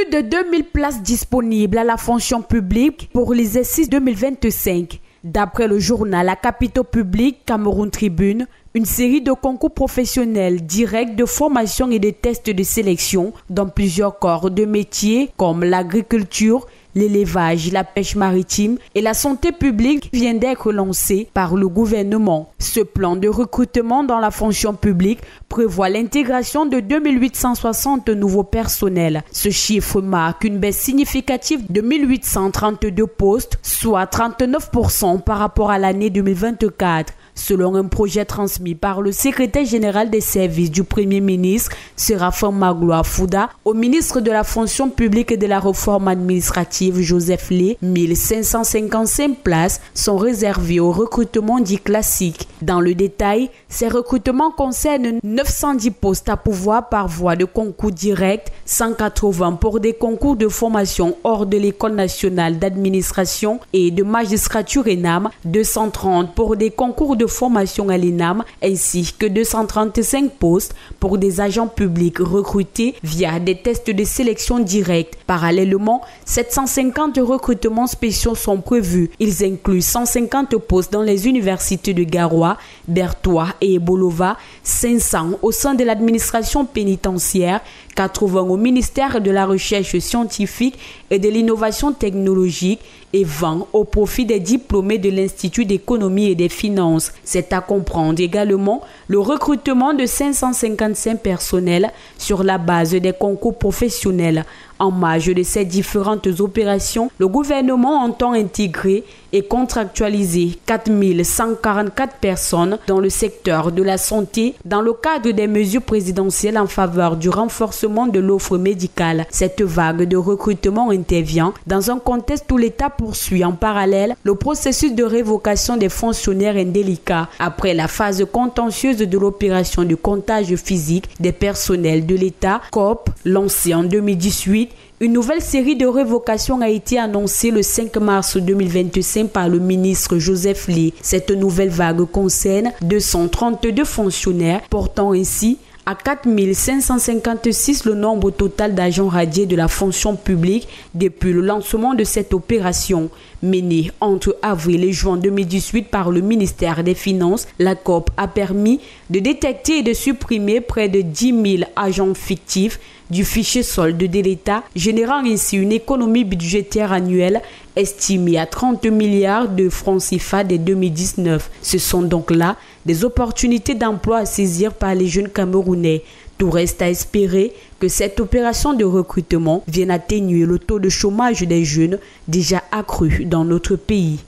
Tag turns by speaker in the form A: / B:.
A: Plus de 2000 places disponibles à la fonction publique pour l'exercice 2025. D'après le journal La Capitale Publique Cameroun Tribune, une série de concours professionnels directs de formation et de tests de sélection dans plusieurs corps de métiers comme l'agriculture, l'élevage, la pêche maritime et la santé publique vient d'être lancé par le gouvernement. Ce plan de recrutement dans la fonction publique prévoit l'intégration de 2860 nouveaux personnels. Ce chiffre marque une baisse significative de 1832 postes, soit 39% par rapport à l'année 2024. Selon un projet transmis par le secrétaire général des services du Premier ministre, Séraphin Magloire Fouda, au ministre de la fonction publique et de la réforme administrative, Joseph Lé, 1555 places sont réservées au recrutement dit classique. Dans le détail, ces recrutements concernent 910 postes à pourvoir par voie de concours direct, 180 pour des concours de formation hors de l'École nationale d'administration et de magistrature ENAM, 230 pour des concours de formation à l'ENAM, ainsi que 235 postes pour des agents publics recrutés via des tests de sélection directe. Parallèlement, 750 recrutements spéciaux sont prévus. Ils incluent 150 postes dans les universités de Garoua, Bertois et Bolova, 500 au sein de l'administration pénitentiaire, 80 au ministère de la Recherche scientifique et de l'innovation technologique et 20 au profit des diplômés de l'Institut d'économie et des finances. C'est à comprendre également le recrutement de 555 personnels sur la base des concours professionnels. En marge de ces différentes opérations, le gouvernement entend intégrer et contractualiser 4144 personnes dans le secteur de la santé dans le cadre des mesures présidentielles en faveur du renforcement de l'offre médicale. Cette vague de recrutement intervient dans un contexte où l'État poursuit en parallèle le processus de révocation des fonctionnaires indélicats. Après la phase contentieuse de l'opération de comptage physique des personnels de l'État, COP, lancée en 2018, une nouvelle série de révocations a été annoncée le 5 mars 2025 par le ministre Joseph Lé. Cette nouvelle vague concerne 232 fonctionnaires, portant ainsi à 4556 le nombre total d'agents radiés de la fonction publique depuis le lancement de cette opération. Menée entre avril et juin 2018 par le ministère des Finances, la COP a permis de détecter et de supprimer près de 10 000 agents fictifs du fichier solde de l'État, générant ainsi une économie budgétaire annuelle estimée à 30 milliards de francs CFA dès 2019. Ce sont donc là des opportunités d'emploi à saisir par les jeunes Camerounais. Tout reste à espérer que cette opération de recrutement vienne atténuer le taux de chômage des jeunes déjà accru dans notre pays.